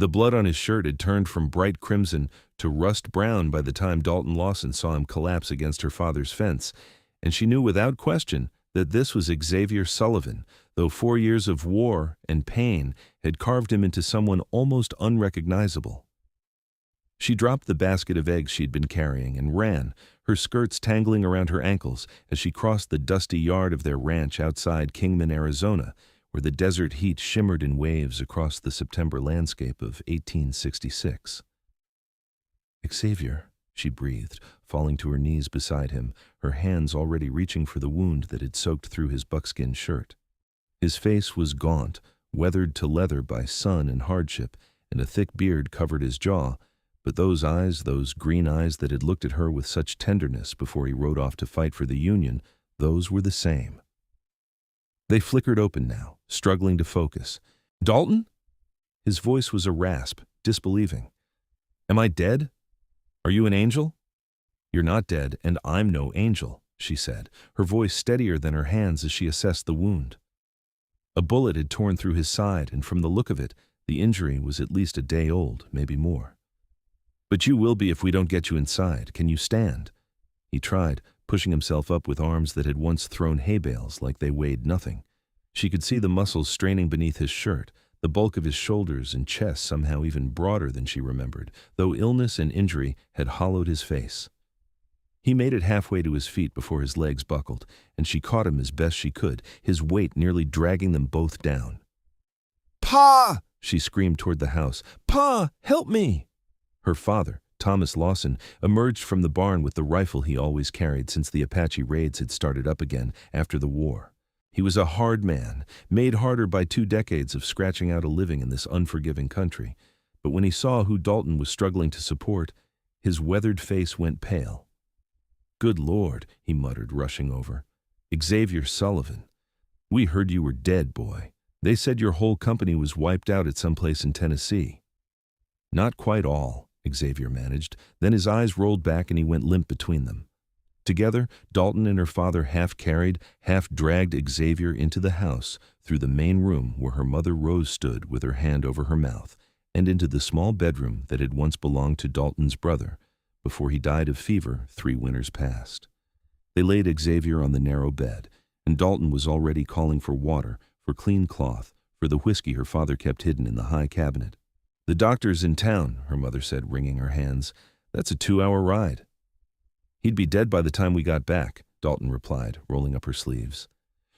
The blood on his shirt had turned from bright crimson to rust brown by the time Dalton Lawson saw him collapse against her father's fence, and she knew without question that this was Xavier Sullivan, though 4 years of war and pain had carved him into someone almost unrecognizable. She dropped the basket of eggs she'd been carrying and ran, her skirts tangling around her ankles as she crossed the dusty yard of their ranch outside Kingman, Arizona, where the desert heat shimmered in waves across the September landscape of 1866. "Xavier," she breathed, falling to her knees beside him, her hands already reaching for the wound that had soaked through his buckskin shirt. His face was gaunt, weathered to leather by sun and hardship, and a thick beard covered his jaw, but those eyes, those green eyes that had looked at her with such tenderness before he rode off to fight for the Union, those were the same. They flickered open now, struggling to focus. "Dalton?" His voice was a rasp, disbelieving. "Am I dead? Are you an angel?" "You're not dead, and I'm no angel," she said, her voice steadier than her hands as she assessed the wound. A bullet had torn through his side, and from the look of it, the injury was at least a day old, maybe more. "But you will be if we don't get you inside. Can you stand?" He tried, pushing himself up with arms that had once thrown hay bales like they weighed nothing. She could see the muscles straining beneath his shirt, the bulk of his shoulders and chest somehow even broader than she remembered, though illness and injury had hollowed his face. He made it halfway to his feet before his legs buckled, and she caught him as best she could, his weight nearly dragging them both down. "Pa!" she screamed toward the house. "Pa, help me!" Her father, Thomas Lawson, emerged from the barn with the rifle he always carried since the Apache raids had started up again after the war. He was a hard man, made harder by 2 decades of scratching out a living in this unforgiving country. But when he saw who Dalton was struggling to support, his weathered face went pale. "Good Lord," he muttered, rushing over. "Xavier Sullivan. We heard you were dead, boy. They said your whole company was wiped out at some place in Tennessee." "Not quite all," Xavier managed. Then his eyes rolled back and he went limp between them. Together, Dalton and her father half-carried, half-dragged Xavier into the house, through the main room where her mother Rose stood with her hand over her mouth, and into the small bedroom that had once belonged to Dalton's brother, before he died of fever 3 winters past. They laid Xavier on the narrow bed, and Dalton was already calling for water, for clean cloth, for the whiskey her father kept hidden in the high cabinet. "The doctor's in town," her mother said, wringing her hands. "That's a 2-hour ride." "He'd be dead by the time we got back," Dalton replied, rolling up her sleeves.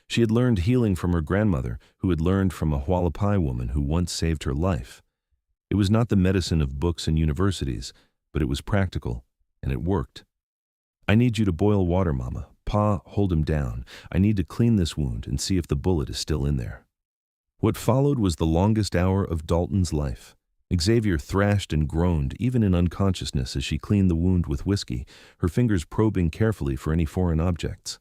She had learned healing from her grandmother, who had learned from a Hualapai woman who once saved her life. It was not the medicine of books and universities, but it was practical, and it worked. "I need you to boil water, Mama. Pa, hold him down. I need to clean this wound and see if the bullet is still in there." What followed was the longest hour of Dalton's life. Xavier thrashed and groaned, even in unconsciousness, as she cleaned the wound with whiskey, her fingers probing carefully for any foreign objects.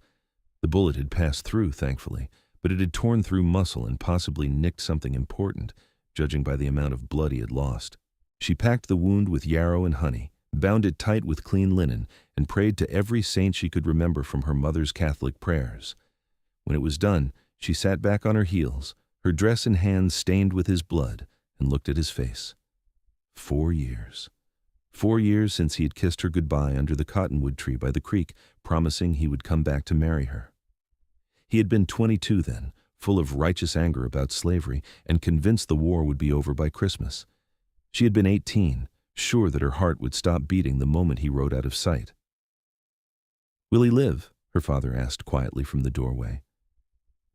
The bullet had passed through, thankfully, but it had torn through muscle and possibly nicked something important, judging by the amount of blood he had lost. She packed the wound with yarrow and honey, bound it tight with clean linen, and prayed to every saint she could remember from her mother's Catholic prayers. When it was done, she sat back on her heels, her dress and hands stained with his blood, and looked at his face. 4 years. 4 years since he had kissed her goodbye under the cottonwood tree by the creek, promising he would come back to marry her. He had been 22 then, full of righteous anger about slavery, and convinced the war would be over by Christmas. She had been 18, sure that her heart would stop beating the moment he rode out of sight. "Will he live?" her father asked quietly from the doorway.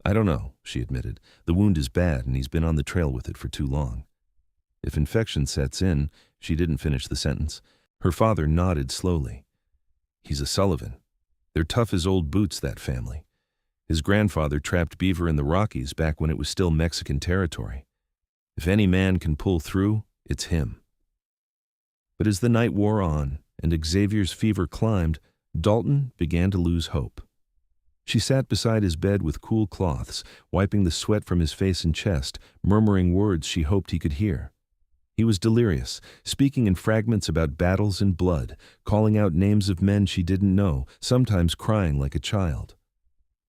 "I don't know," she admitted. "The wound is bad, and he's been on the trail with it for too long." "If infection sets in," she didn't finish the sentence. Her father nodded slowly. "He's a Sullivan. They're tough as old boots, that family. His grandfather trapped beaver in the Rockies back when it was still Mexican territory. If any man can pull through, it's him." But as the night wore on, and Xavier's fever climbed, Dalton began to lose hope. She sat beside his bed with cool cloths, wiping the sweat from his face and chest, murmuring words she hoped he could hear. He was delirious, speaking in fragments about battles and blood, calling out names of men she didn't know, sometimes crying like a child.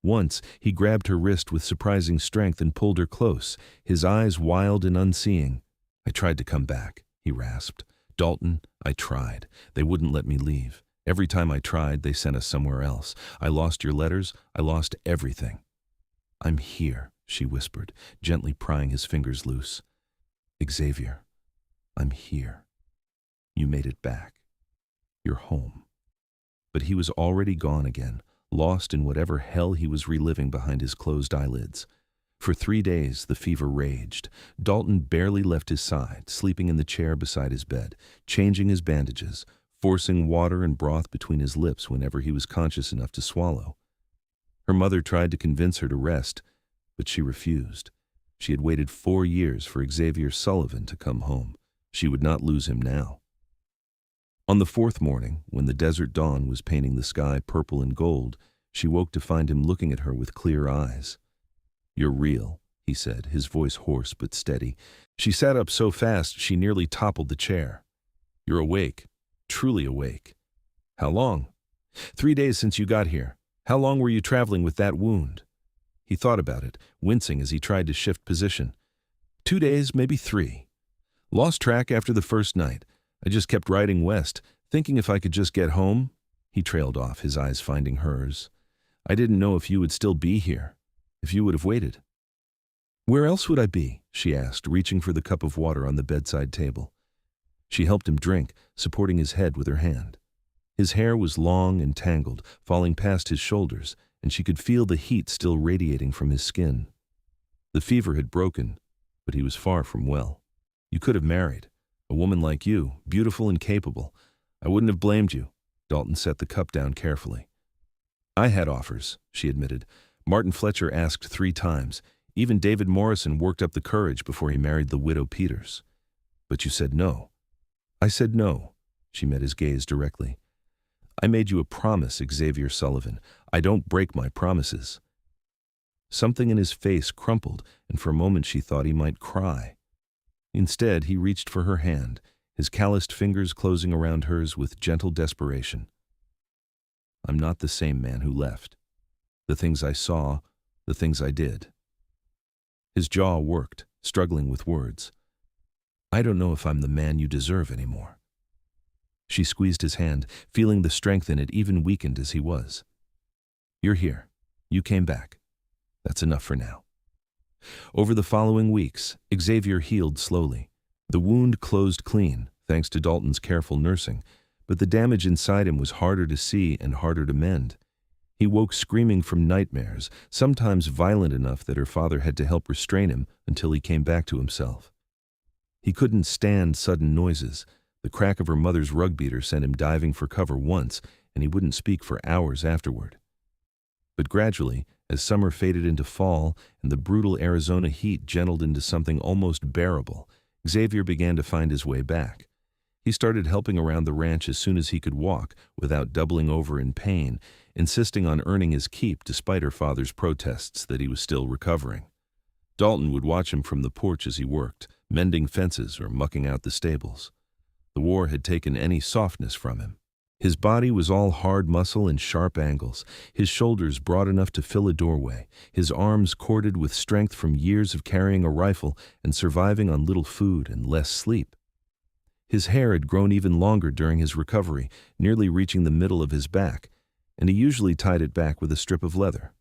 Once, he grabbed her wrist with surprising strength and pulled her close, his eyes wild and unseeing. I tried to come back, he rasped. Dalton, I tried. They wouldn't let me leave. Every time I tried, they sent us somewhere else. I lost your letters. I lost everything. I'm here, she whispered, gently prying his fingers loose. Xavier, I'm here. You made it back. You're home. But he was already gone again, lost in whatever hell he was reliving behind his closed eyelids. For 3 days, the fever raged. Dalton barely left his side, sleeping in the chair beside his bed, changing his bandages, forcing water and broth between his lips whenever he was conscious enough to swallow. Her mother tried to convince her to rest, but she refused. She had waited 4 years for Xavier Sullivan to come home. She would not lose him now. On the 4th morning, when the desert dawn was painting the sky purple and gold, she woke to find him looking at her with clear eyes. You're real, he said, his voice hoarse but steady. She sat up so fast she nearly toppled the chair. You're awake, truly awake. How long? 3 days since you got here. How long were you traveling with that wound? He thought about it, wincing as he tried to shift position. 2 days, maybe 3. Lost track after the first night. I just kept riding west, thinking if I could just get home. He trailed off, his eyes finding hers. I didn't know if you would still be here, if you would have waited. Where else would I be? She asked, reaching for the cup of water on the bedside table. She helped him drink, supporting his head with her hand. His hair was long and tangled, falling past his shoulders, and she could feel the heat still radiating from his skin. The fever had broken, but he was far from well. You could have married. A woman like you, beautiful and capable. I wouldn't have blamed you. Dalton set the cup down carefully. I had offers, she admitted. Martin Fletcher asked 3 times. Even David Morrison worked up the courage before he married the widow Peters. But you said no. I said no. She met his gaze directly. I made you a promise, Xavier Sullivan. I don't break my promises. Something in his face crumpled, and for a moment she thought he might cry. Instead, he reached for her hand, his calloused fingers closing around hers with gentle desperation. I'm not the same man who left. The things I saw, the things I did. His jaw worked, struggling with words. I don't know if I'm the man you deserve anymore. She squeezed his hand, feeling the strength in it even weakened as he was. You're here. You came back. That's enough for now. Over the following weeks, Xavier healed slowly. The wound closed clean, thanks to Dalton's careful nursing, but the damage inside him was harder to see and harder to mend. He woke screaming from nightmares, sometimes violent enough that her father had to help restrain him until he came back to himself. He couldn't stand sudden noises. The crack of her mother's rug beater sent him diving for cover once, and he wouldn't speak for hours afterward. But gradually, as summer faded into fall and the brutal Arizona heat gentled into something almost bearable, Xavier began to find his way back. He started helping around the ranch as soon as he could walk, without doubling over in pain, insisting on earning his keep despite her father's protests that he was still recovering. Dalton would watch him from the porch as he worked, mending fences or mucking out the stables. The war had taken any softness from him. His body was all hard muscle and sharp angles, his shoulders broad enough to fill a doorway, his arms corded with strength from years of carrying a rifle and surviving on little food and less sleep. His hair had grown even longer during his recovery, nearly reaching the middle of his back, and he usually tied it back with a strip of leather.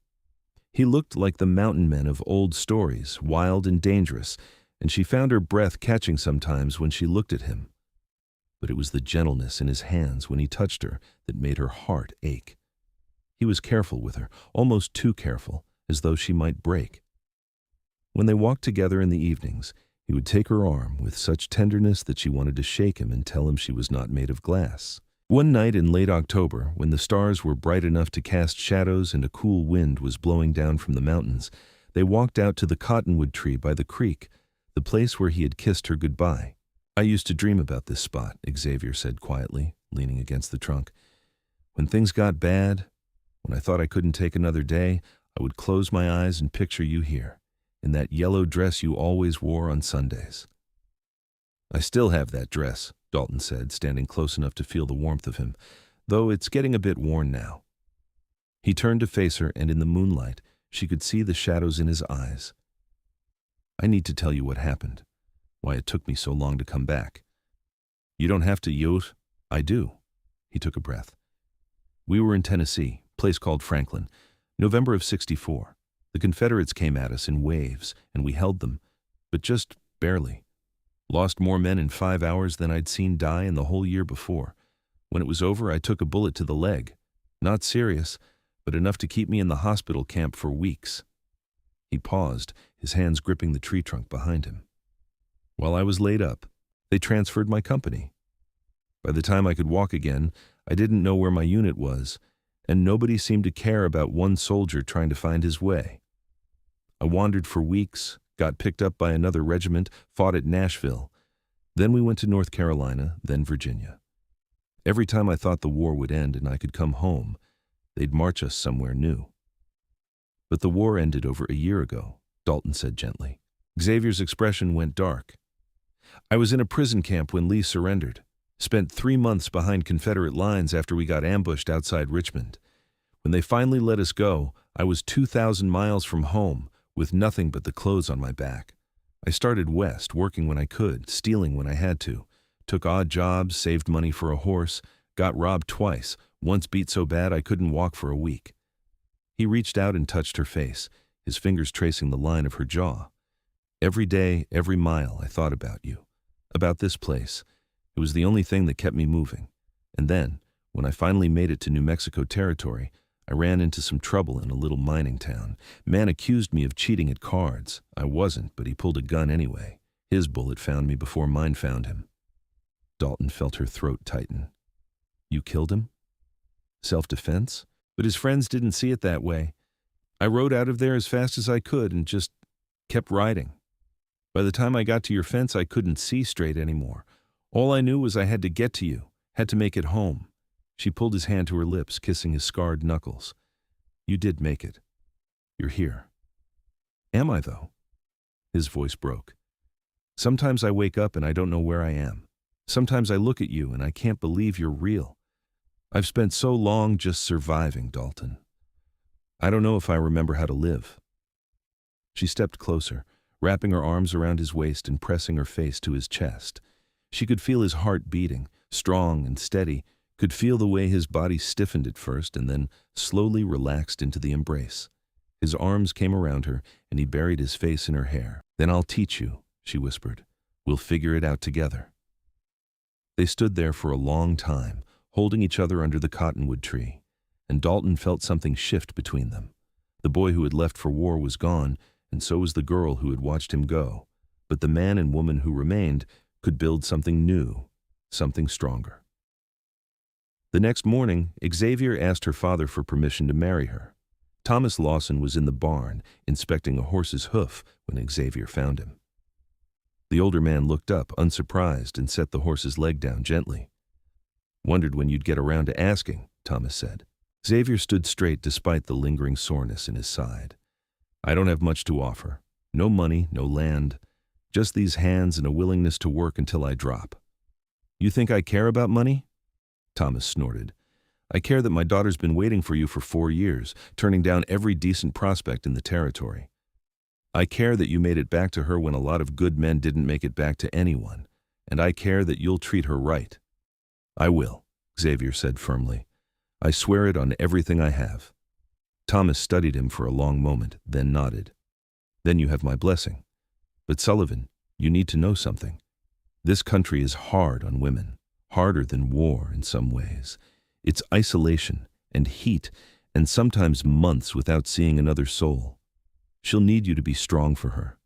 He looked like the mountain men of old stories, wild and dangerous, and she found her breath catching sometimes when she looked at him. But it was the gentleness in his hands when he touched her that made her heart ache. He was careful with her, almost too careful, as though she might break. When they walked together in the evenings, he would take her arm with such tenderness that she wanted to shake him and tell him she was not made of glass. One night in late October, when the stars were bright enough to cast shadows and a cool wind was blowing down from the mountains, they walked out to the cottonwood tree by the creek, the place where he had kissed her goodbye. I used to dream about this spot, Xavier said quietly, leaning against the trunk. When things got bad, when I thought I couldn't take another day, I would close my eyes and picture you here, in that yellow dress you always wore on Sundays. I still have that dress, Dalton said, standing close enough to feel the warmth of him, though it's getting a bit worn now. He turned to face her, and in the moonlight, she could see the shadows in his eyes. I need to tell you what happened. why it took me so long to come back. You don't have to, Yote. I do. He took a breath. We were in Tennessee, place called Franklin, November of '64. The Confederates came at us in waves, and we held them, but just barely. Lost more men in 5 hours than I'd seen die in the whole year before. When it was over, I took a bullet to the leg. Not serious, but enough to keep me in the hospital camp for weeks. He paused, his hands gripping the tree trunk behind him. While I was laid up, they transferred my company. By the time I could walk again, I didn't know where my unit was, and nobody seemed to care about one soldier trying to find his way. I wandered for weeks, got picked up by another regiment, fought at Nashville. Then we went to North Carolina, then Virginia. Every time I thought the war would end and I could come home, they'd march us somewhere new. But the war ended over a year ago, Dalton said gently. Xavier's expression went dark. I was in a prison camp when Lee surrendered. Spent 3 months behind Confederate lines after we got ambushed outside Richmond. When they finally let us go, I was 2,000 miles from home, with nothing but the clothes on my back. I started west, working when I could, stealing when I had to. Took odd jobs, saved money for a horse, got robbed twice, once beat so bad I couldn't walk for a week. He reached out and touched her face, his fingers tracing the line of her jaw. Every day, every mile, I thought about you, about this place. It was the only thing that kept me moving. And then, when I finally made it to New Mexico territory, I ran into some trouble in a little mining town. Man accused me of cheating at cards. I wasn't, but he pulled a gun anyway. His bullet found me before mine found him. Dalton felt her throat tighten. You killed him? Self-defense? But his friends didn't see it that way. I rode out of there as fast as I could and just kept riding. By the time I got to your fence, I couldn't see straight anymore. All I knew was I had to get to you, had to make it home. She pulled his hand to her lips, kissing his scarred knuckles. You did make it. You're here. Am I, though? His voice broke. Sometimes I wake up and I don't know where I am. Sometimes I look at you and I can't believe you're real. I've spent so long just surviving, Dalton. I don't know if I remember how to live. She stepped closer, wrapping her arms around his waist and pressing her face to his chest. She could feel his heart beating, strong and steady, could feel the way his body stiffened at first and then slowly relaxed into the embrace. His arms came around her and he buried his face in her hair. Then I'll teach you, she whispered. We'll figure it out together. They stood there for a long time, holding each other under the cottonwood tree, and Dalton felt something shift between them. The boy who had left for war was gone, and so was the girl who had watched him go. But the man and woman who remained could build something new, something stronger. The next morning, Xavier asked her father for permission to marry her. Thomas Lawson was in the barn, inspecting a horse's hoof when Xavier found him. The older man looked up, unsurprised, and set the horse's leg down gently. Wondered when you'd get around to asking, Thomas said. Xavier stood straight despite the lingering soreness in his side. I don't have much to offer. No money, no land. Just these hands and a willingness to work until I drop. You think I care about money? Thomas snorted. I care that my daughter's been waiting for you for 4 years, turning down every decent prospect in the territory. I care that you made it back to her when a lot of good men didn't make it back to anyone, and I care that you'll treat her right. I will, Xavier said firmly. I swear it on everything I have. Thomas studied him for a long moment, then nodded. Then you have my blessing. But Sullivan, you need to know something. This country is hard on women, harder than war in some ways. It's isolation and heat and sometimes months without seeing another soul. She'll need you to be strong for her.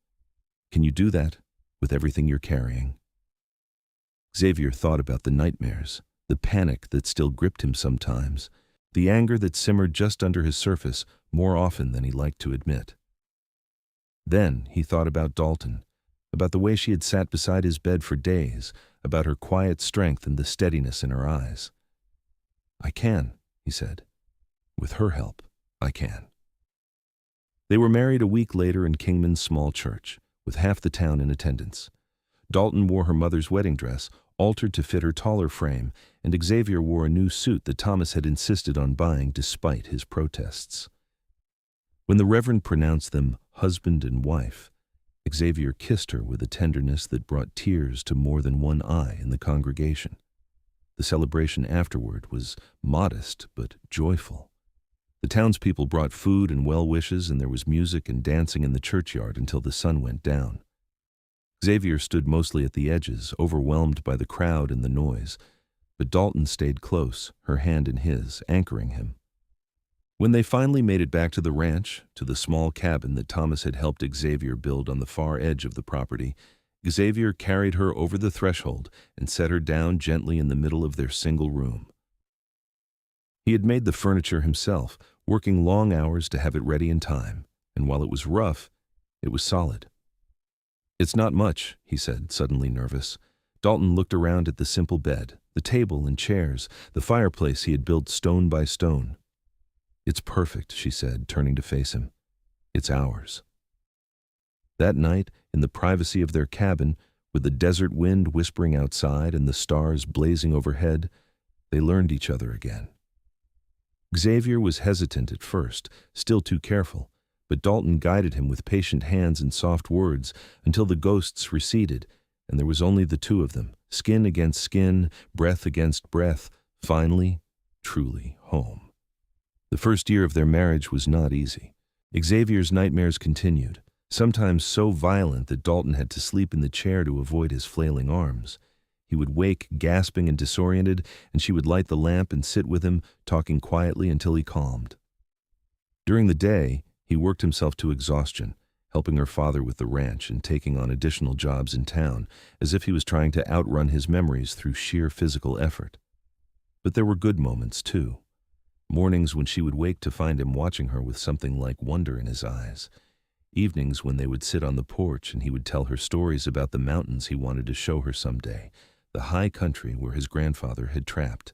Can you do that with everything you're carrying? Xavier thought about the nightmares, the panic that still gripped him sometimes, the anger that simmered just under his surface more often than he liked to admit. Then he thought about Dalton, about the way she had sat beside his bed for days, about her quiet strength and the steadiness in her eyes. I can, he said. With her help, I can. They were married a week later in Kingman's small church, with half the town in attendance. Dalton wore her mother's wedding dress, altered to fit her taller frame, and Xavier wore a new suit that Thomas had insisted on buying despite his protests. When the Reverend pronounced them husband and wife, Xavier kissed her with a tenderness that brought tears to more than one eye in the congregation. The celebration afterward was modest but joyful. The townspeople brought food and well wishes, and there was music and dancing in the churchyard until the sun went down. Xavier stood mostly at the edges, overwhelmed by the crowd and the noise, but Dalton stayed close, her hand in his, anchoring him. When they finally made it back to the ranch, to the small cabin that Thomas had helped Xavier build on the far edge of the property, Xavier carried her over the threshold and set her down gently in the middle of their single room. He had made the furniture himself, working long hours to have it ready in time, and while it was rough, it was solid. "It's not much," he said, suddenly nervous. Dalton looked around at the simple bed, the table and chairs, the fireplace he had built stone by stone. "It's perfect," she said, turning to face him. "It's ours." That night, in the privacy of their cabin, with the desert wind whispering outside and the stars blazing overhead, they learned each other again. Xavier was hesitant at first, still too careful, but Dalton guided him with patient hands and soft words until the ghosts receded, and there was only the two of them, skin against skin, breath against breath, finally, truly home. The first year of their marriage was not easy. Xavier's nightmares continued, sometimes so violent that Dalton had to sleep in the chair to avoid his flailing arms. He would wake gasping and disoriented, and she would light the lamp and sit with him, talking quietly until he calmed. During the day, he worked himself to exhaustion, helping her father with the ranch and taking on additional jobs in town, as if he was trying to outrun his memories through sheer physical effort. But there were good moments, too. Mornings when she would wake to find him watching her with something like wonder in his eyes. Evenings when they would sit on the porch and he would tell her stories about the mountains he wanted to show her someday, the high country where his grandfather had trapped.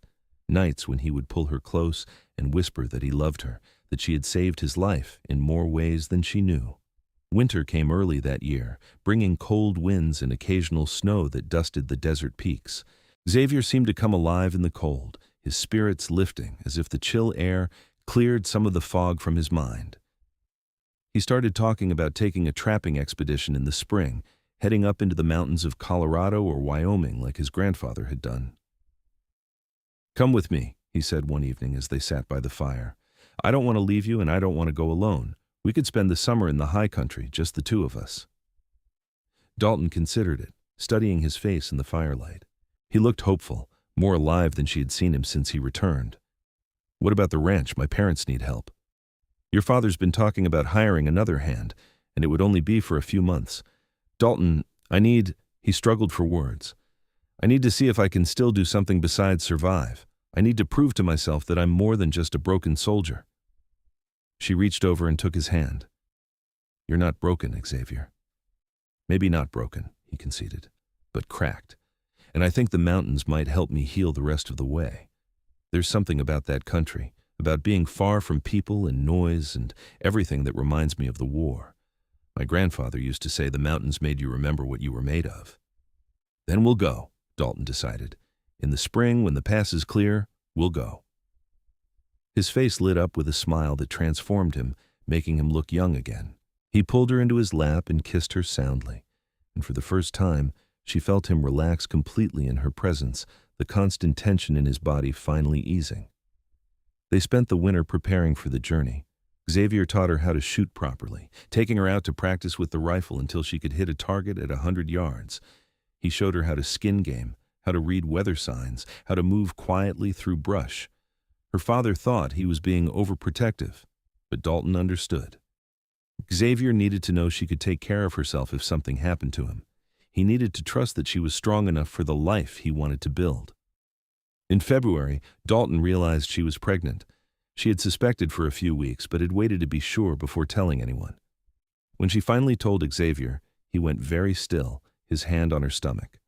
Nights when he would pull her close and whisper that he loved her, that she had saved his life in more ways than she knew. Winter came early that year, bringing cold winds and occasional snow that dusted the desert peaks. Xavier seemed to come alive in the cold, his spirits lifting as if the chill air cleared some of the fog from his mind. He started talking about taking a trapping expedition in the spring, heading up into the mountains of Colorado or Wyoming like his grandfather had done. "Come with me," he said one evening as they sat by the fire. "I don't want to leave you and I don't want to go alone. We could spend the summer in the high country, just the two of us." Dalton considered it, studying his face in the firelight. He looked hopeful, more alive than she had seen him since he returned. "What about the ranch? My parents need help." "Your father's been talking about hiring another hand, and it would only be for a few months. Dalton, he struggled for words. "I need to see if I can still do something besides survive. I need to prove to myself that I'm more than just a broken soldier." She reached over and took his hand. "You're not broken, Xavier." "Maybe not broken," he conceded, "but cracked. And I think the mountains might help me heal the rest of the way. There's something about that country, about being far from people and noise and everything that reminds me of the war. My grandfather used to say the mountains made you remember what you were made of." "Then we'll go," Dalton decided. "In the spring, when the pass is clear, we'll go." His face lit up with a smile that transformed him, making him look young again. He pulled her into his lap and kissed her soundly, and for the first time, she felt him relax completely in her presence, the constant tension in his body finally easing. They spent the winter preparing for the journey. Xavier taught her how to shoot properly, taking her out to practice with the rifle until she could hit a target at 100 yards. He showed her how to skin game, how to read weather signs, how to move quietly through brush. Her father thought he was being overprotective, but Dalton understood. Xavier needed to know she could take care of herself if something happened to him. He needed to trust that she was strong enough for the life he wanted to build. In February, Dalton realized she was pregnant. She had suspected for a few weeks, but had waited to be sure before telling anyone. When she finally told Xavier, he went very still, his hand on her stomach.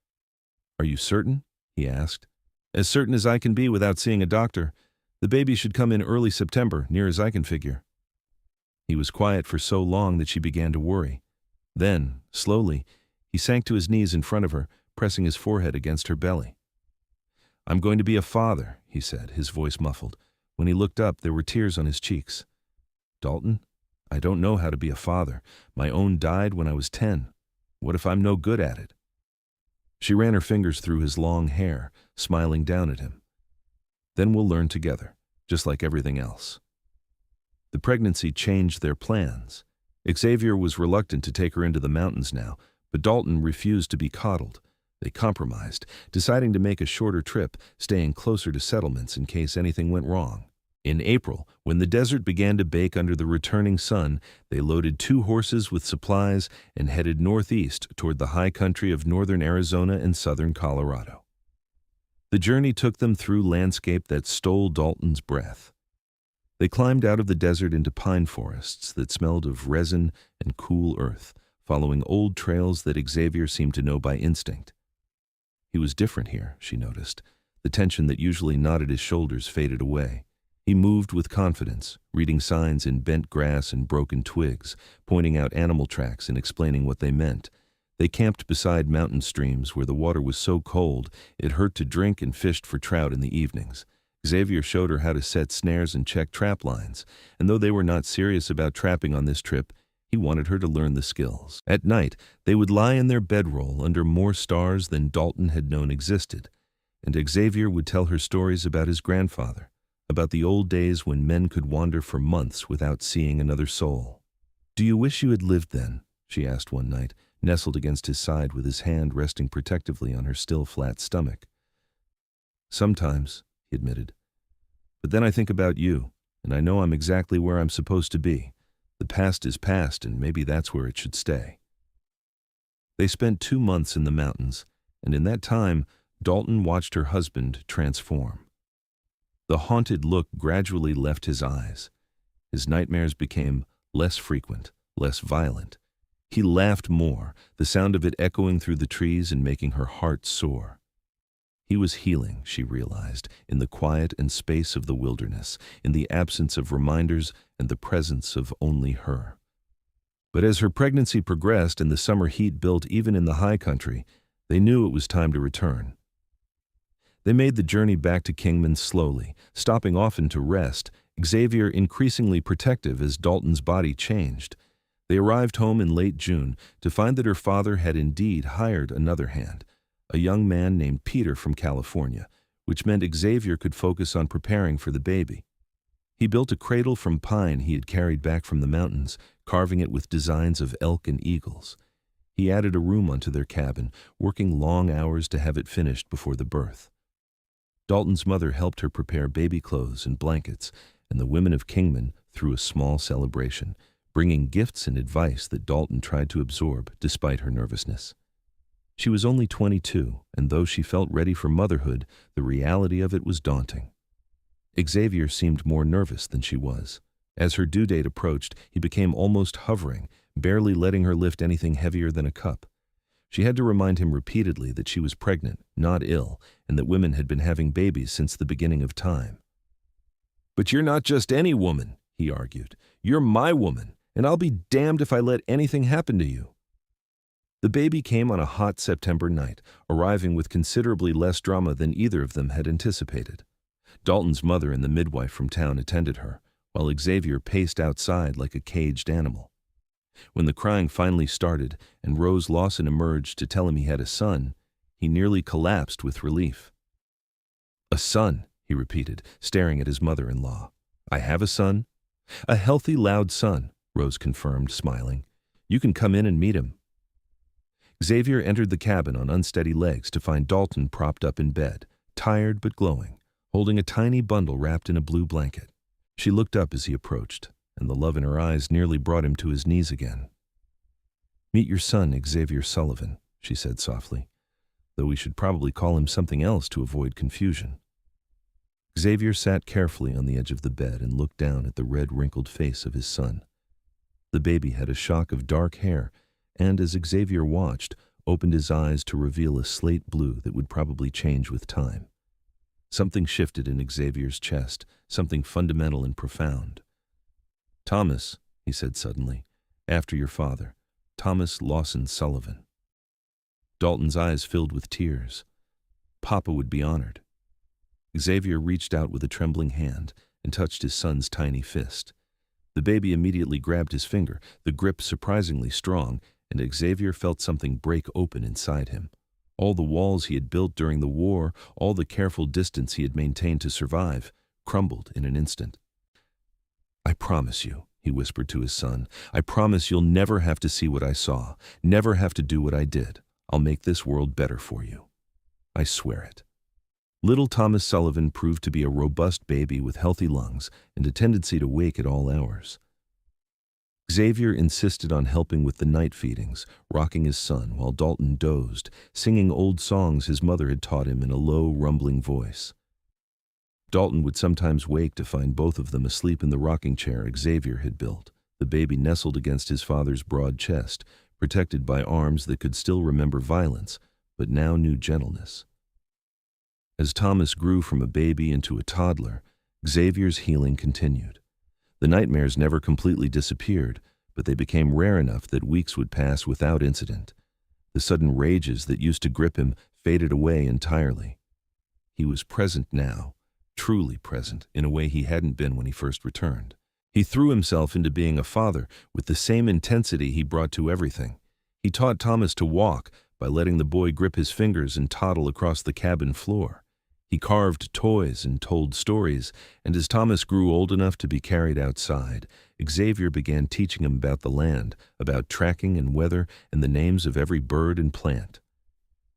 "Are you certain?" he asked. "As certain as I can be without seeing a doctor. The baby should come in early September, near as I can figure." He was quiet for so long that she began to worry. Then, slowly, he sank to his knees in front of her, pressing his forehead against her belly. "I'm going to be a father," he said, his voice muffled. When he looked up, there were tears on his cheeks. "Dalton, I don't know how to be a father. My own died when I was 10. What if I'm no good at it? She ran her fingers through his long hair, smiling down at him. Then we'll learn together, just like everything else. The pregnancy changed their plans. Xavier was reluctant to take her into the mountains now, but Dalton refused to be coddled. They compromised, deciding to make a shorter trip, staying closer to settlements in case anything went wrong. In April, when the desert began to bake under the returning sun, they loaded 2 horses with supplies and headed northeast toward the high country of northern Arizona and southern Colorado. The journey took them through landscape that stole Dalton's breath. They climbed out of the desert into pine forests that smelled of resin and cool earth, following old trails that Xavier seemed to know by instinct. He was different here, she noticed. The tension that usually knotted his shoulders faded away. He moved with confidence, reading signs in bent grass and broken twigs, pointing out animal tracks and explaining what they meant. They camped beside mountain streams where the water was so cold it hurt to drink, and fished for trout in the evenings. Xavier showed her how to set snares and check trap lines, and though they were not serious about trapping on this trip, he wanted her to learn the skills. At night, they would lie in their bedroll under more stars than Dalton had known existed, and Xavier would tell her stories about his grandfather, about the old days when men could wander for months without seeing another soul. "Do you wish you had lived then?" she asked one night, nestled against his side with his hand resting protectively on her still flat stomach. "Sometimes," he admitted. "But then I think about you, and I know I'm exactly where I'm supposed to be. The past is past, and maybe that's where it should stay." They spent 2 months in the mountains, and in that time, Dalton watched her husband transform. The haunted look gradually left his eyes. His nightmares became less frequent, less violent. He laughed more, the sound of it echoing through the trees and making her heart soar. He was healing, she realized, in the quiet and space of the wilderness, in the absence of reminders and the presence of only her. But as her pregnancy progressed and the summer heat built even in the high country, they knew it was time to return. They made the journey back to Kingman slowly, stopping often to rest, Xavier increasingly protective as Dalton's body changed. They arrived home in late June to find that her father had indeed hired another hand, a young man named Peter from California, which meant Xavier could focus on preparing for the baby. He built a cradle from pine he had carried back from the mountains, carving it with designs of elk and eagles. He added a room onto their cabin, working long hours to have it finished before the birth. Dalton's mother helped her prepare baby clothes and blankets, and the women of Kingman threw a small celebration, bringing gifts and advice that Dalton tried to absorb despite her nervousness. She was only 22, and though she felt ready for motherhood, the reality of it was daunting. Xavier seemed more nervous than she was. As her due date approached, he became almost hovering, barely letting her lift anything heavier than a cup. She had to remind him repeatedly that she was pregnant, not ill, and that women had been having babies since the beginning of time. "But you're not just any woman," he argued. "You're my woman, and I'll be damned if I let anything happen to you." The baby came on a hot September night, arriving with considerably less drama than either of them had anticipated. Dalton's mother and the midwife from town attended her, while Xavier paced outside like a caged animal. When the crying finally started and Rose Lawson emerged to tell him he had a son, he nearly collapsed with relief. "A son," he repeated, staring at his mother-in-law. "I have a son?" "A healthy, loud son," Rose confirmed, smiling. "You can come in and meet him." Xavier entered the cabin on unsteady legs to find Dalton propped up in bed, tired but glowing, holding a tiny bundle wrapped in a blue blanket. She looked up as he approached, and the love in her eyes nearly brought him to his knees again. "Meet your son, Xavier Sullivan," she said softly, "though we should probably call him something else to avoid confusion." Xavier sat carefully on the edge of the bed and looked down at the red, wrinkled face of his son. The baby had a shock of dark hair, and as Xavier watched, opened his eyes to reveal a slate blue that would probably change with time. Something shifted in Xavier's chest, something fundamental and profound. "Thomas," he said suddenly, "after your father, Thomas Lawson Sullivan." Dalton's eyes filled with tears. Papa would be honored. Xavier reached out with a trembling hand and touched his son's tiny fist. The baby immediately grabbed his finger, the grip surprisingly strong, and Xavier felt something break open inside him. All the walls he had built during the war, all the careful distance he had maintained to survive, crumbled in an instant. "I promise you," he whispered to his son, "I promise you'll never have to see what I saw, never have to do what I did. I'll make this world better for you. I swear it." Little Thomas Sullivan proved to be a robust baby with healthy lungs and a tendency to wake at all hours. Xavier insisted on helping with the night feedings, rocking his son while Dalton dozed, singing old songs his mother had taught him in a low, rumbling voice. Dalton would sometimes wake to find both of them asleep in the rocking chair Xavier had built, the baby nestled against his father's broad chest, protected by arms that could still remember violence, but now knew gentleness. As Thomas grew from a baby into a toddler, Xavier's healing continued. The nightmares never completely disappeared, but they became rare enough that weeks would pass without incident. The sudden rages that used to grip him faded away entirely. He was present now, truly present, in a way he hadn't been when he first returned. He threw himself into being a father with the same intensity he brought to everything. He taught Thomas to walk by letting the boy grip his fingers and toddle across the cabin floor. He carved toys and told stories, and as Thomas grew old enough to be carried outside, Xavier began teaching him about the land, about tracking and weather, and the names of every bird and plant.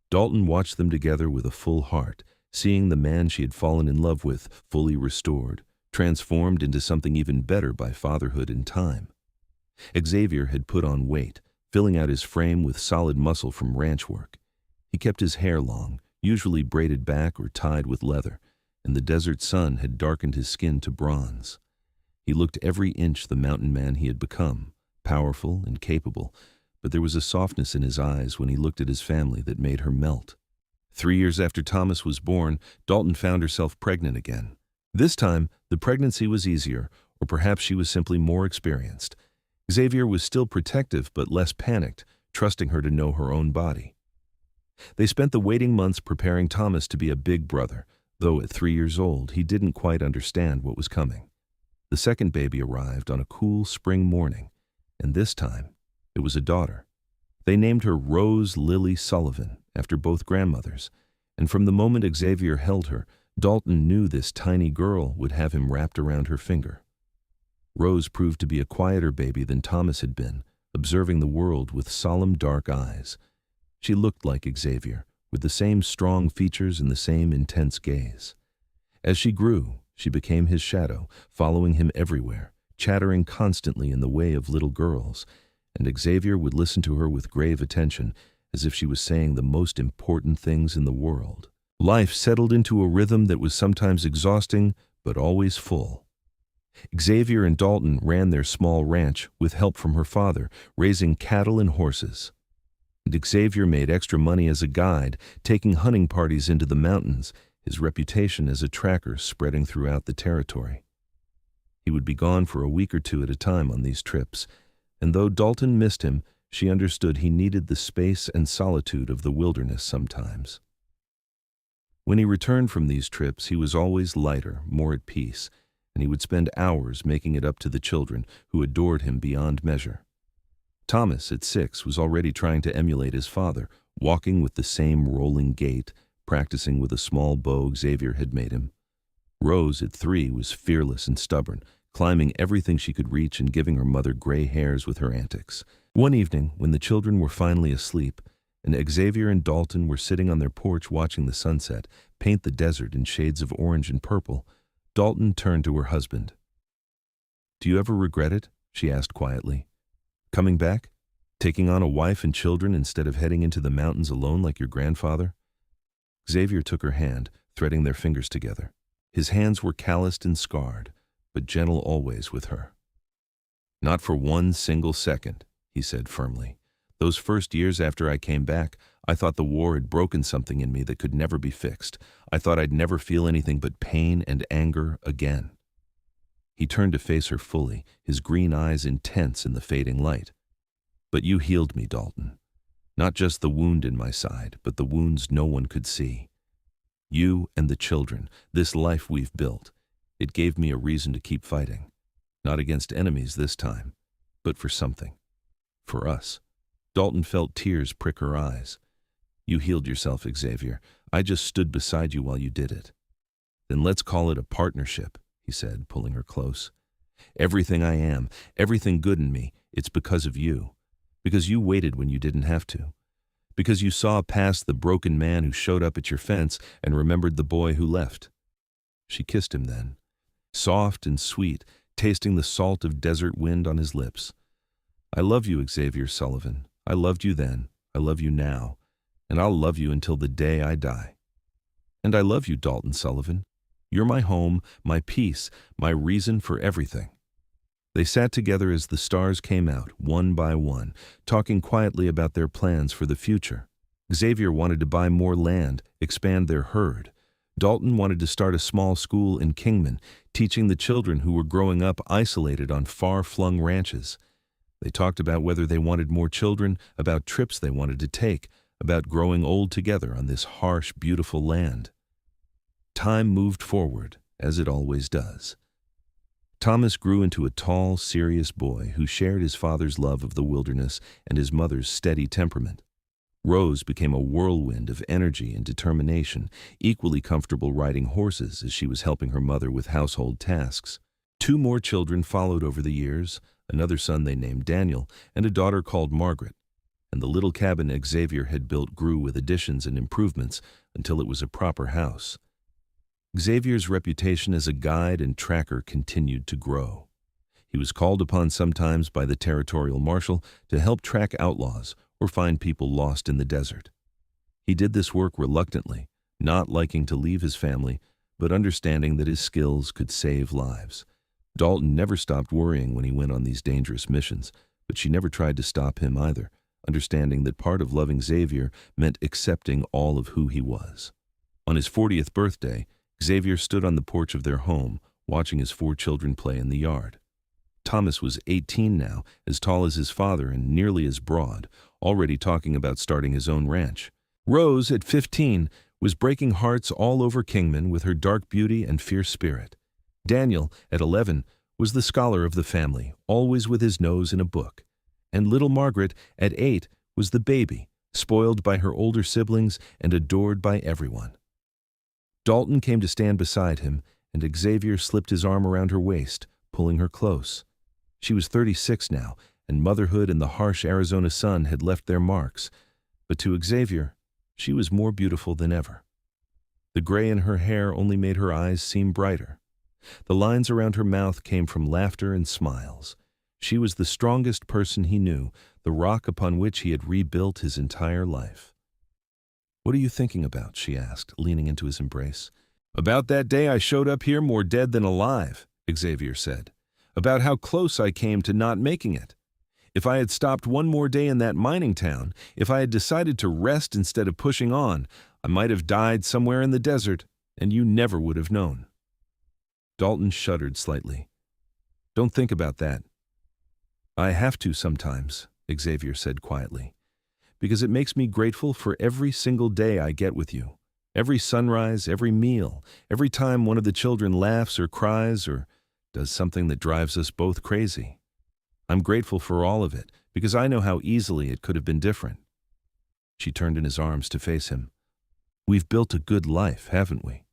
Dalton watched them together with a full heart, seeing the man she had fallen in love with fully restored, transformed into something even better by fatherhood and time. Xavier had put on weight, filling out his frame with solid muscle from ranch work. He kept his hair long, usually braided back or tied with leather, and the desert sun had darkened his skin to bronze. He looked every inch the mountain man he had become, powerful and capable, but there was a softness in his eyes when he looked at his family that made her melt. 3 years after Thomas was born, Dalton found herself pregnant again. This time, the pregnancy was easier, or perhaps she was simply more experienced. Xavier was still protective but less panicked, trusting her to know her own body. They spent the waiting months preparing Thomas to be a big brother, though at 3 years old he didn't quite understand what was coming. The second baby arrived on a cool spring morning, and this time it was a daughter. They named her Rose Lily Sullivan, after both grandmothers, and from the moment Xavier held her, Dalton knew this tiny girl would have him wrapped around her finger. Rose proved to be a quieter baby than Thomas had been, observing the world with solemn dark eyes. She looked like Xavier, with the same strong features and the same intense gaze. As she grew, she became his shadow, following him everywhere, chattering constantly in the way of little girls, and Xavier would listen to her with grave attention, as if she was saying the most important things in the world. Life settled into a rhythm that was sometimes exhausting, but always full. Xavier and Dalton ran their small ranch with help from her father, raising cattle and horses. And Xavier made extra money as a guide, taking hunting parties into the mountains, his reputation as a tracker spreading throughout the territory. He would be gone for a week or two at a time on these trips, and though Dalton missed him, she understood he needed the space and solitude of the wilderness sometimes. When he returned from these trips, he was always lighter, more at peace, and he would spend hours making it up to the children, who adored him beyond measure. Thomas, at 6, was already trying to emulate his father, walking with the same rolling gait, practicing with a small bow Xavier had made him. Rose, at 3, was fearless and stubborn, climbing everything she could reach and giving her mother gray hairs with her antics. One evening, when the children were finally asleep, and Xavier and Dalton were sitting on their porch watching the sunset paint the desert in shades of orange and purple, Dalton turned to her husband. "Do you ever regret it?" she asked quietly. "Coming back? Taking on a wife and children instead of heading into the mountains alone like your grandfather?" Xavier took her hand, threading their fingers together. His hands were calloused and scarred, but gentle always with her. "Not for one single second," he said firmly. "Those first years after I came back, I thought the war had broken something in me that could never be fixed. I thought I'd never feel anything but pain and anger again." He turned to face her fully, his green eyes intense in the fading light. "But you healed me, Dalton. Not just the wound in my side, but the wounds no one could see. You and the children, this life we've built, it gave me a reason to keep fighting. Not against enemies this time, but for something. For us. Dalton felt tears prick her eyes. You healed yourself, Xavier. I just stood beside you while you did it. Then let's call it a partnership, he said, pulling her close. Everything I am, everything good in me, it's because of you. Because you waited when you didn't have to. Because you saw past the broken man who showed up at your fence and remembered the boy who left. She kissed him then, soft and sweet, tasting the salt of desert wind on his lips. I love you, Xavier Sullivan. I loved you then. I love you now. And I'll love you until the day I die. And I love you, Dalton Sullivan. You're my home, my peace, my reason for everything. They sat together as the stars came out, one by one, talking quietly about their plans for the future. Xavier wanted to buy more land, expand their herd. Dalton wanted to start a small school in Kingman, teaching the children who were growing up isolated on far-flung ranches. They talked about whether they wanted more children, about trips they wanted to take, about growing old together on this harsh, beautiful land. Time moved forward, as it always does. Thomas grew into a tall, serious boy who shared his father's love of the wilderness and his mother's steady temperament. Rose became a whirlwind of energy and determination, equally comfortable riding horses as she was helping her mother with household tasks. 2 more children followed over the years, another son they named Daniel, and a daughter called Margaret. And the little cabin Xavier had built grew with additions and improvements until it was a proper house. Xavier's reputation as a guide and tracker continued to grow. He was called upon sometimes by the territorial marshal to help track outlaws or find people lost in the desert. He did this work reluctantly, not liking to leave his family, but understanding that his skills could save lives. Dalton never stopped worrying when he went on these dangerous missions, but she never tried to stop him either, understanding that part of loving Xavier meant accepting all of who he was. On his 40th birthday, Xavier stood on the porch of their home, watching his 4 children play in the yard. Thomas was 18 now, as tall as his father and nearly as broad, already talking about starting his own ranch. Rose, at 15, was breaking hearts all over Kingman with her dark beauty and fierce spirit. Daniel, at 11, was the scholar of the family, always with his nose in a book. And little Margaret, at 8, was the baby, spoiled by her older siblings and adored by everyone. Dalton came to stand beside him, and Xavier slipped his arm around her waist, pulling her close. She was 36 now, and motherhood and the harsh Arizona sun had left their marks, but to Xavier, she was more beautiful than ever. The gray in her hair only made her eyes seem brighter. The lines around her mouth came from laughter and smiles. She was the strongest person he knew, the rock upon which he had rebuilt his entire life. "What are you thinking about?" she asked, leaning into his embrace. "About that day I showed up here more dead than alive," Xavier said. "About how close I came to not making it. If I had stopped one more day in that mining town, if I had decided to rest instead of pushing on, I might have died somewhere in the desert, and you never would have known." Dalton shuddered slightly. "Don't think about that." "I have to sometimes," Xavier said quietly, "because it makes me grateful for every single day I get with you. Every sunrise, every meal, every time one of the children laughs or cries or does something that drives us both crazy. I'm grateful for all of it, because I know how easily it could have been different." She turned in his arms to face him. "We've built a good life, haven't we?"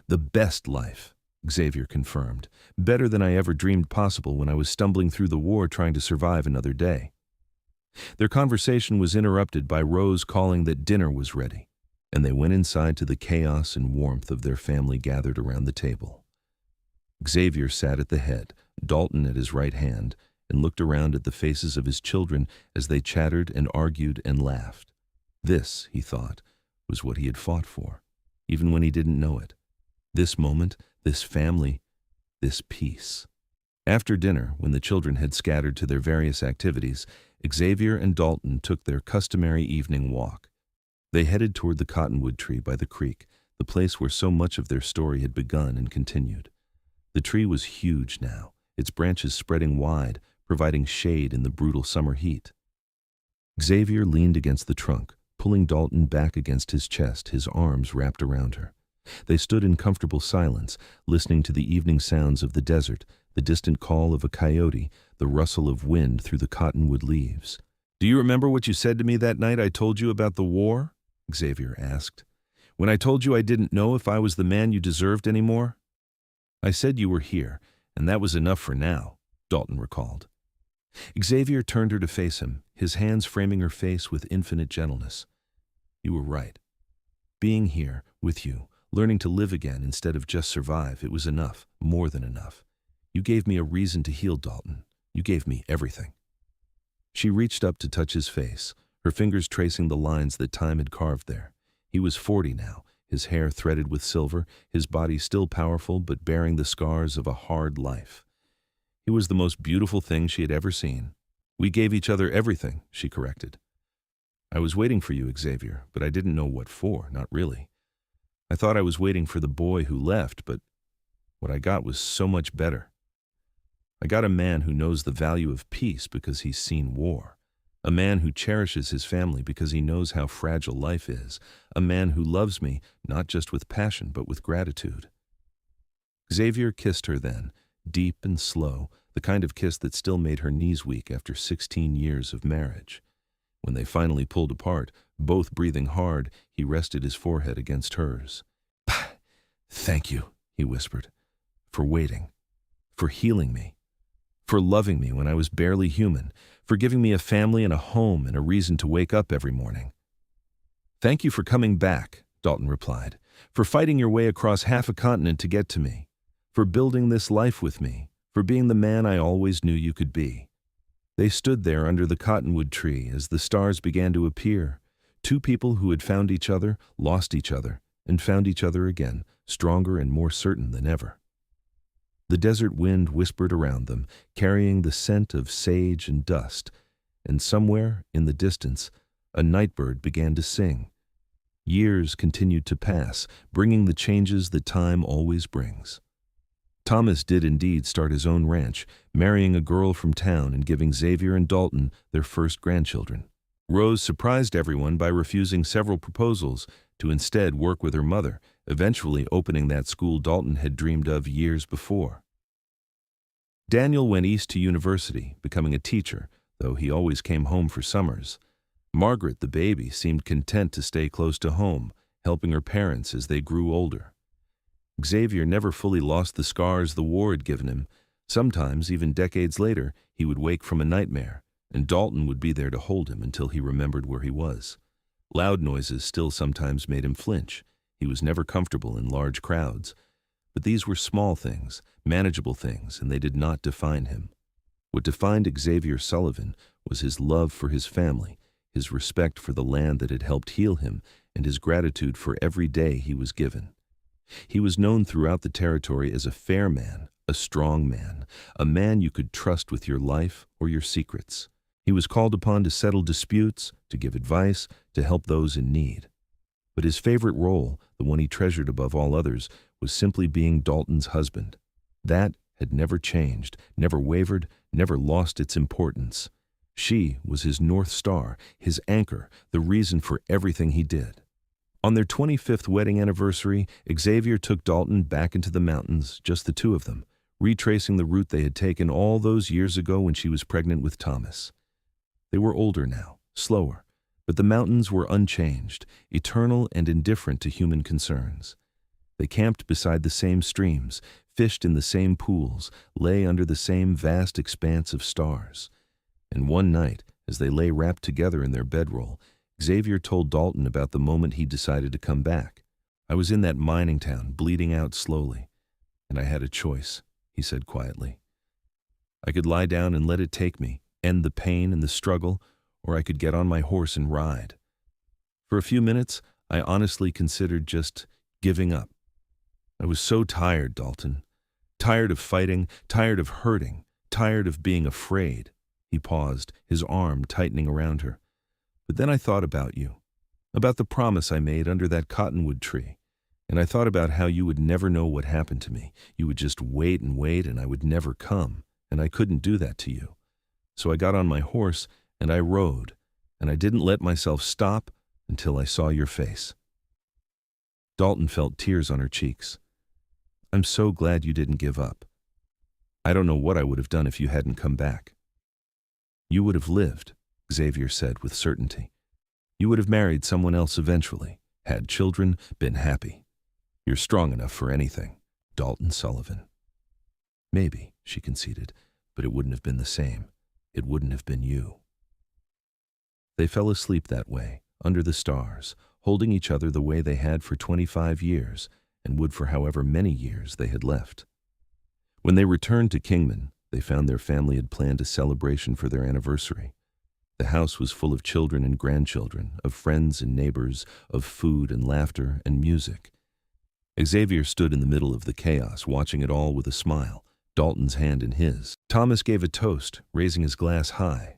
"The best life," Xavier confirmed. "Better than I ever dreamed possible when I was stumbling through the war trying to survive another day." Their conversation was interrupted by Rose calling that dinner was ready, and they went inside to the chaos and warmth of their family gathered around the table. Xavier sat at the head, Dalton at his right hand, and looked around at the faces of his children as they chattered and argued and laughed. This, he thought, was what he had fought for, even when he didn't know it. This moment, this family, this peace. After dinner, when the children had scattered to their various activities, Xavier and Dalton took their customary evening walk. They headed toward the cottonwood tree by the creek, the place where so much of their story had begun and continued. The tree was huge now, its branches spreading wide, providing shade in the brutal summer heat. Xavier leaned against the trunk, pulling Dalton back against his chest, his arms wrapped around her. They stood in comfortable silence, listening to the evening sounds of the desert, the distant call of a coyote, the rustle of wind through the cottonwood leaves. "Do you remember what you said to me that night I told you about the war?" Xavier asked. "When I told you I didn't know if I was the man you deserved anymore?" "I said you were here, and that was enough for now," Dalton recalled. Xavier turned her to face him, his hands framing her face with infinite gentleness. "You were right. Being here, with you, learning to live again instead of just survive, it was enough, more than enough. You gave me a reason to heal, Dalton. You gave me everything." She reached up to touch his face, her fingers tracing the lines that time had carved there. He was 40 now, his hair threaded with silver, his body still powerful but bearing the scars of a hard life. He was the most beautiful thing she had ever seen. "We gave each other everything," she corrected. "I was waiting for you, Xavier, but I didn't know what for, not really. I thought I was waiting for the boy who left, but what I got was so much better. I got a man who knows the value of peace because he's seen war. A man who cherishes his family because he knows how fragile life is. A man who loves me, not just with passion, but with gratitude." Xavier kissed her then, deep and slow, the kind of kiss that still made her knees weak after 16 years of marriage. When they finally pulled apart, both breathing hard, he rested his forehead against hers. "Thank you," he whispered, "for waiting, for healing me, for loving me when I was barely human, for giving me a family and a home and a reason to wake up every morning." "Thank you for coming back," Dalton replied, "for fighting your way across half a continent to get to me, for building this life with me, for being the man I always knew you could be." They stood there under the cottonwood tree as the stars began to appear, two people who had found each other, lost each other, and found each other again, stronger and more certain than ever. The desert wind whispered around them, carrying the scent of sage and dust, and somewhere, in the distance, a nightbird began to sing. Years continued to pass, bringing the changes that time always brings. Thomas did indeed start his own ranch, marrying a girl from town and giving Xavier and Dalton their first grandchildren. Rose surprised everyone by refusing several proposals to instead work with her mother, eventually opening that school Dalton had dreamed of years before. Daniel went east to university, becoming a teacher, though he always came home for summers. Margaret, the baby, seemed content to stay close to home, helping her parents as they grew older. Xavier never fully lost the scars the war had given him. Sometimes, even decades later, he would wake from a nightmare, and Dalton would be there to hold him until he remembered where he was. Loud noises still sometimes made him flinch. He was never comfortable in large crowds. But these were small things, manageable things, and they did not define him. What defined Xavier Sullivan was his love for his family, his respect for the land that had helped heal him, and his gratitude for every day he was given. He was known throughout the territory as a fair man, a strong man, a man you could trust with your life or your secrets. He was called upon to settle disputes, to give advice, to help those in need. But his favorite role, the one he treasured above all others, was simply being Dalton's husband. That had never changed, never wavered, never lost its importance. She was his North Star, his anchor, the reason for everything he did. On their 25th wedding anniversary, Xavier took Dalton back into the mountains, just the two of them, retracing the route they had taken all those years ago when she was pregnant with Thomas. They were older now, slower, but the mountains were unchanged, eternal and indifferent to human concerns. They camped beside the same streams, fished in the same pools, lay under the same vast expanse of stars. And one night, as they lay wrapped together in their bedroll, Xavier told Dalton about the moment he decided to come back. "I was in that mining town, bleeding out slowly, and I had a choice," he said quietly. "I could lie down and let it take me, end the pain and the struggle, or I could get on my horse and ride. For a few minutes, I honestly considered just giving up. I was so tired, Dalton. Tired of fighting, tired of hurting, tired of being afraid." He paused, his arm tightening around her. "But then I thought about you, about the promise I made under that cottonwood tree, and I thought about how you would never know what happened to me. You would just wait, and I would never come, and I couldn't do that to you. So I got on my horse, and I rode, and I didn't let myself stop until I saw your face." Dalton felt tears on her cheeks. "I'm so glad you didn't give up." I don't know what I would have done if you hadn't come back." "You would have lived," Xavier said with certainty. "You would have married someone else eventually, had children, been happy. You're strong enough for anything, Dalton Sullivan." "Maybe," she conceded, "but it wouldn't have been the same. It wouldn't have been you." They fell asleep that way, under the stars, holding each other the way they had for 25 years, and would for however many years they had left. When they returned to Kingman, they found their family had planned a celebration for their anniversary. The house was full of children and grandchildren, of friends and neighbors, of food and laughter and music. Xavier stood in the middle of the chaos, watching it all with a smile, Dalton's hand in his. Thomas gave a toast, raising his glass high.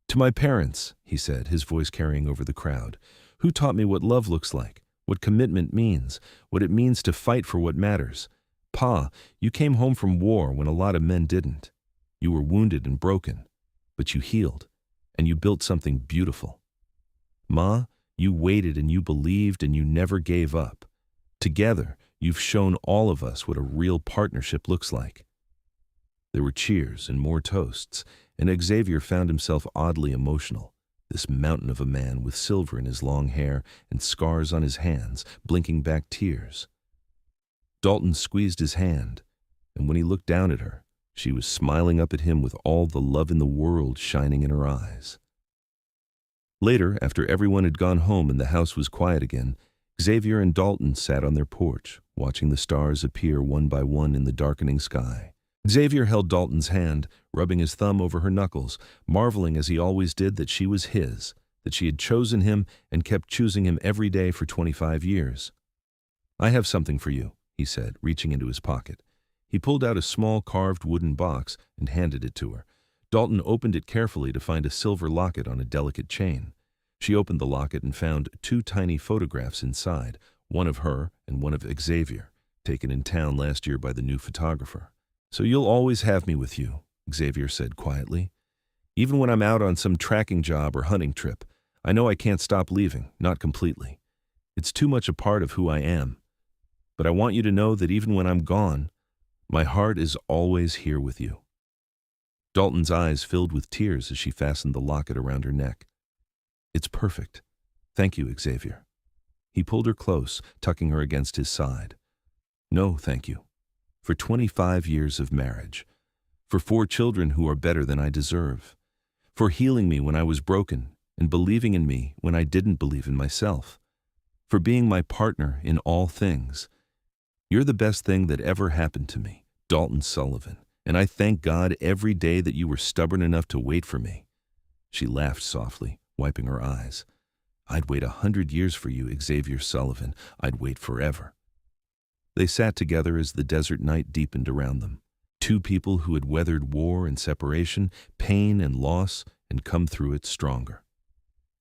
"To my parents," he said, his voice carrying over the crowd, "who taught me what love looks like, what commitment means, what it means to fight for what matters. Pa, you came home from war when a lot of men didn't. You were wounded and broken, but you healed, and you built something beautiful. Ma, you waited and you believed and you never gave up. Together, you've shown all of us what a real partnership looks like." There were cheers and more toasts, and Xavier found himself oddly emotional, this mountain of a man with silver in his long hair and scars on his hands, blinking back tears. Dalton squeezed his hand, and when he looked down at her, she was smiling up at him with all the love in the world shining in her eyes. Later, after everyone had gone home and the house was quiet again, Xavier and Dalton sat on their porch, watching the stars appear one by one in the darkening sky. Xavier held Dalton's hand, rubbing his thumb over her knuckles, marveling as he always did that she was his, that she had chosen him and kept choosing him every day for 25 years. "I have something for you," he said, reaching into his pocket. He pulled out a small carved wooden box and handed it to her. Dalton opened it carefully to find a silver locket on a delicate chain. She opened the locket and found 2 tiny photographs inside, one of her and one of Xavier, taken in town last year by the new photographer. "So you'll always have me with you," Xavier said quietly. "Even when I'm out on some tracking job or hunting trip, I know I can't stop leaving, not completely. It's too much a part of who I am. But I want you to know that even when I'm gone, my heart is always here with you." Dalton's eyes filled with tears as she fastened the locket around her neck. "It's perfect. Thank you, Xavier." He pulled her close, tucking her against his side. "No, thank you. For 25 years of marriage. For 4 children who are better than I deserve. For healing me when I was broken and believing in me when I didn't believe in myself. For being my partner in all things. You're the best thing that ever happened to me, Dalton Sullivan, and I thank God every day that you were stubborn enough to wait for me." She laughed softly, wiping her eyes. "I'd wait 100 years for you, Xavier Sullivan. I'd wait forever." They sat together as the desert night deepened around them. 2 people who had weathered war and separation, pain and loss, and come through it stronger.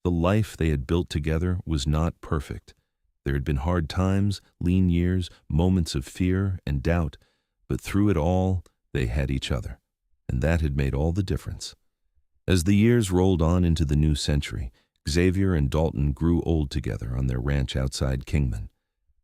The life they had built together was not perfect. There had been hard times, lean years, moments of fear and doubt, but through it all, they had each other, and that had made all the difference. As the years rolled on into the new century, Xavier and Dalton grew old together on their ranch outside Kingman.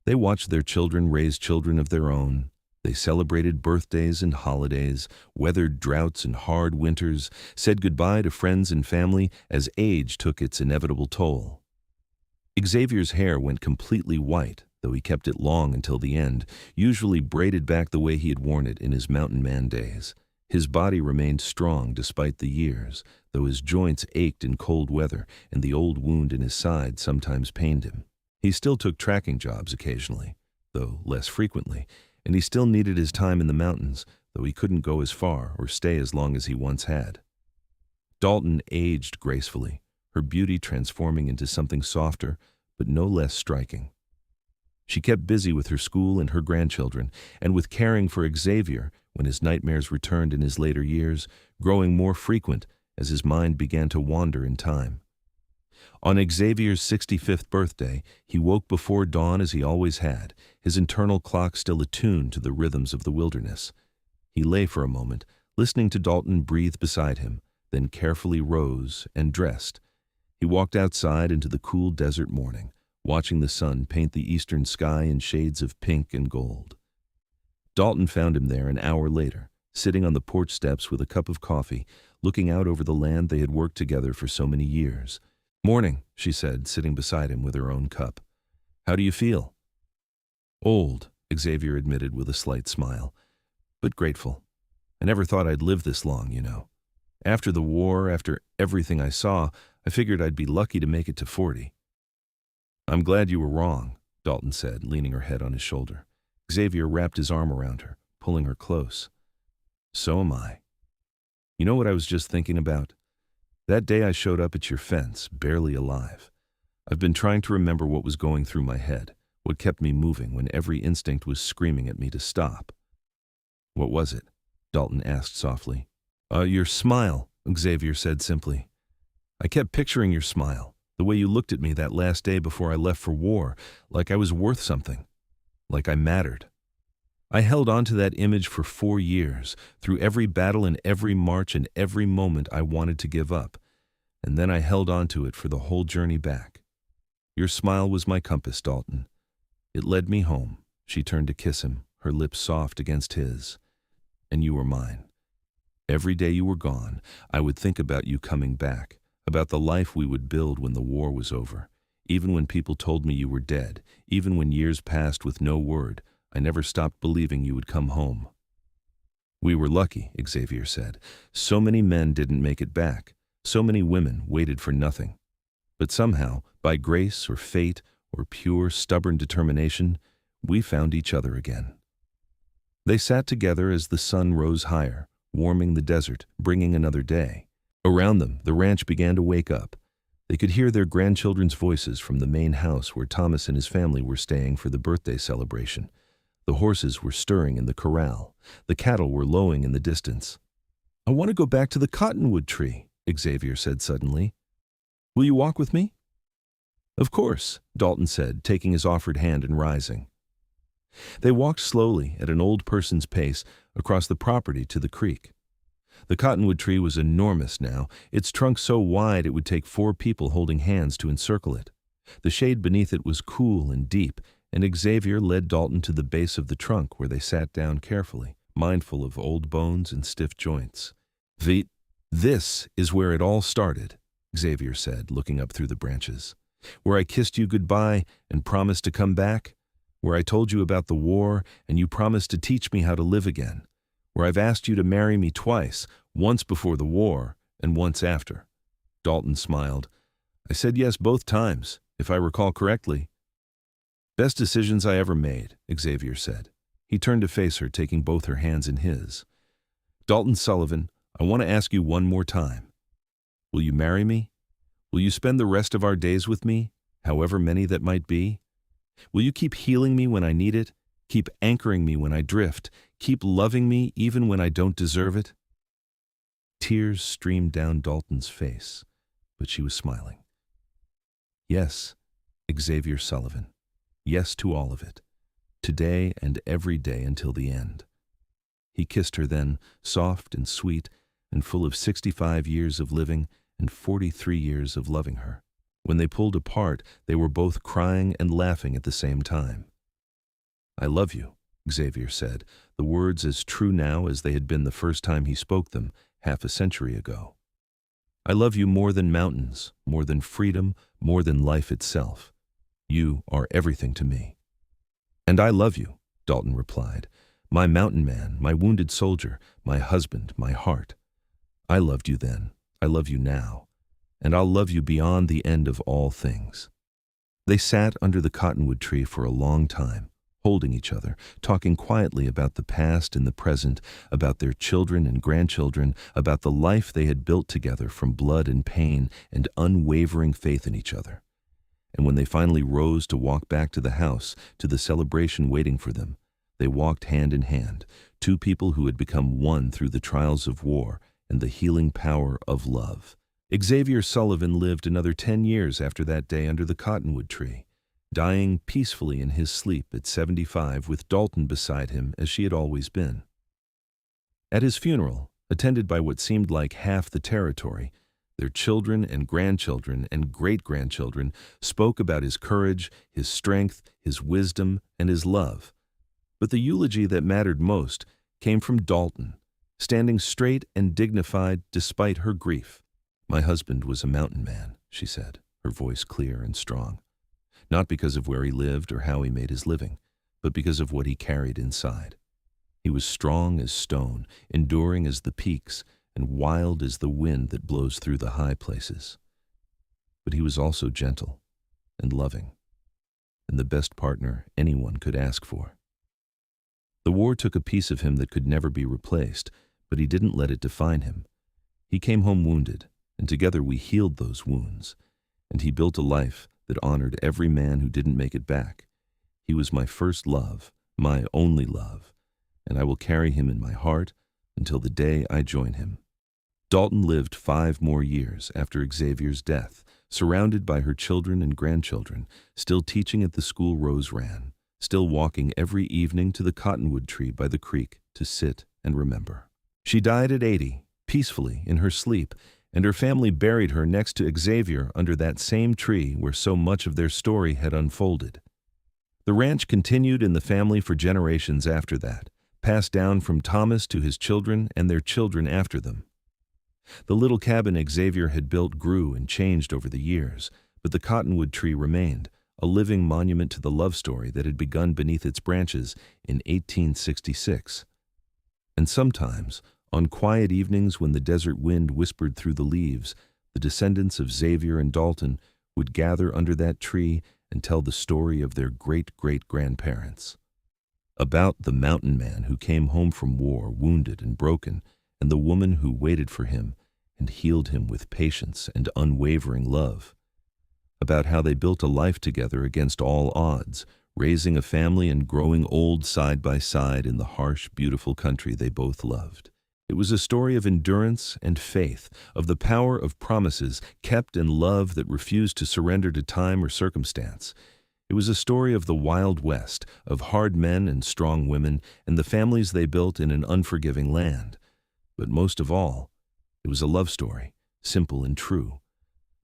They watched their children raise children of their own. They celebrated birthdays and holidays, weathered droughts and hard winters, said goodbye to friends and family as age took its inevitable toll. Xavier's hair went completely white, though he kept it long until the end, usually braided back the way he had worn it in his mountain man days. His body remained strong despite the years, though his joints ached in cold weather and the old wound in his side sometimes pained him. He still took tracking jobs occasionally, though less frequently, and he still needed his time in the mountains, though he couldn't go as far or stay as long as he once had. Dalton aged gracefully, her beauty transforming into something softer, but no less striking. She kept busy with her school and her grandchildren, and with caring for Xavier when his nightmares returned in his later years, growing more frequent as his mind began to wander in time. On Xavier's 65th birthday, he woke before dawn as he always had, his internal clock still attuned to the rhythms of the wilderness. He lay for a moment, listening to Dalton breathe beside him, then carefully rose and dressed. He walked outside into the cool desert morning, watching the sun paint the eastern sky in shades of pink and gold. Dalton found him there an hour later, sitting on the porch steps with a cup of coffee, looking out over the land they had worked together for so many years. "Morning," she said, sitting beside him with her own cup. "How do you feel?" "Old," Xavier admitted with a slight smile, "but grateful. I never thought I'd live this long, you know. After the war, after everything I saw, I figured I'd be lucky to make it to 40. "I'm glad you were wrong," Dalton said, leaning her head on his shoulder. Xavier wrapped his arm around her, pulling her close. "So am I. You know what I was just thinking about? That day I showed up at your fence, barely alive. I've been trying to remember what was going through my head, what kept me moving when every instinct was screaming at me to stop." "What was it?" Dalton asked softly. Your smile," Xavier said simply. "I kept picturing your smile, the way you looked at me that last day before I left for war, like I was worth something, like I mattered. I held on to that image for 4 years, through every battle and every march and every moment I wanted to give up, and then I held on to it for the whole journey back. Your smile was my compass, Dalton. It led me home." She turned to kiss him, her lips soft against his. "And you were mine. Every day you were gone, I would think about you coming back, about the life we would build when the war was over. Even when people told me you were dead, even when years passed with no word, I never stopped believing you would come home." "We were lucky," Xavier said. "So many men didn't make it back. So many women waited for nothing. But somehow, by grace or fate or pure, stubborn determination, we found each other again." They sat together as the sun rose higher, warming the desert, bringing another day. Around them, the ranch began to wake up. They could hear their grandchildren's voices from the main house where Thomas and his family were staying for the birthday celebration. The horses were stirring in the corral. The cattle were lowing in the distance. "I want to go back to the cottonwood tree," Xavier said suddenly. "Will you walk with me?" "Of course," Dalton said, taking his offered hand and rising. They walked slowly, at an old person's pace, across the property to the creek. The cottonwood tree was enormous now, its trunk so wide it would take 4 people holding hands to encircle it. The shade beneath it was cool and deep, and Xavier led Dalton to the base of the trunk where they sat down carefully, mindful of old bones and stiff joints. "This is where it all started," Xavier said, looking up through the branches. "Where I kissed you goodbye and promised to come back. Where I told you about the war and you promised to teach me how to live again. Where I've asked you to marry me twice, once before the war and once after." Dalton smiled. "I said yes both times, if I recall correctly." "Best decisions I ever made," Xavier said. He turned to face her, taking both her hands in his. "Dalton Sullivan, I want to ask you one more time. Will you marry me? Will you spend the rest of our days with me, however many that might be? Will you keep healing me when I need it? Keep anchoring me when I drift? Keep loving me even when I don't deserve it?" Tears streamed down Dalton's face, but she was smiling. "Yes, Xavier Sullivan. Yes to all of it. Today and every day until the end." He kissed her then, soft and sweet and full of 65 years of living and 43 years of loving her. When they pulled apart, they were both crying and laughing at the same time. "I love you," Xavier said, the words as true now as they had been the first time he spoke them, half a century ago. "I love you more than mountains, more than freedom, more than life itself. You are everything to me." "And I love you," Dalton replied. "My mountain man, my wounded soldier, my husband, my heart. I loved you then, I love you now, and I'll love you beyond the end of all things." They sat under the cottonwood tree for a long time, holding each other, talking quietly about the past and the present, about their children and grandchildren, about the life they had built together from blood and pain and unwavering faith in each other. And when they finally rose to walk back to the house, to the celebration waiting for them, they walked hand in hand, 2 people who had become one through the trials of war and the healing power of love. Xavier Sullivan lived another 10 years after that day under the cottonwood tree, dying peacefully in his sleep at 75 with Dalton beside him as she had always been. At his funeral, attended by what seemed like half the territory, their children and grandchildren and great-grandchildren spoke about his courage, his strength, his wisdom, and his love. But the eulogy that mattered most came from Dalton, standing straight and dignified despite her grief. "My husband was a mountain man," she said, her voice clear and strong. Not because of where he lived or how he made his living, but because of what he carried inside. He was strong as stone, enduring as the peaks, and wild as the wind that blows through the high places. But he was also gentle and loving, and the best partner anyone could ask for. The war took a piece of him that could never be replaced, but he didn't let it define him. He came home wounded, and together we healed those wounds, and he built a life that honored every man who didn't make it back. He was my first love, my only love, and I will carry him in my heart until the day I join him. Dalton lived 5 more years after Xavier's death, surrounded by her children and grandchildren, still teaching at the school Rose ran, still walking every evening to the cottonwood tree by the creek to sit and remember. She died at 80, peacefully in her sleep, and her family buried her next to Xavier under that same tree where so much of their story had unfolded. The ranch continued in the family for generations after that, passed down from Thomas to his children and their children after them. The little cabin Xavier had built grew and changed over the years, but the cottonwood tree remained, a living monument to the love story that had begun beneath its branches in 1866. And sometimes, on quiet evenings when the desert wind whispered through the leaves, the descendants of Xavier and Dalton would gather under that tree and tell the story of their great-great-grandparents. About the mountain man who came home from war wounded and broken, and the woman who waited for him and healed him with patience and unwavering love. About how they built a life together against all odds, raising a family and growing old side by side in the harsh, beautiful country they both loved. It was a story of endurance and faith, of the power of promises kept and love that refused to surrender to time or circumstance. It was a story of the Wild West, of hard men and strong women, and the families they built in an unforgiving land. But most of all, it was a love story, simple and true,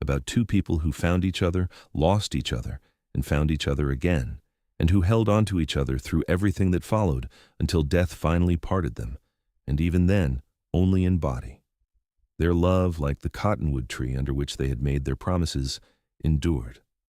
about 2 people who found each other, lost each other, and found each other again, and who held on to each other through everything that followed until death finally parted them, and even then, only in body. Their love, like the cottonwood tree under which they had made their promises, endured.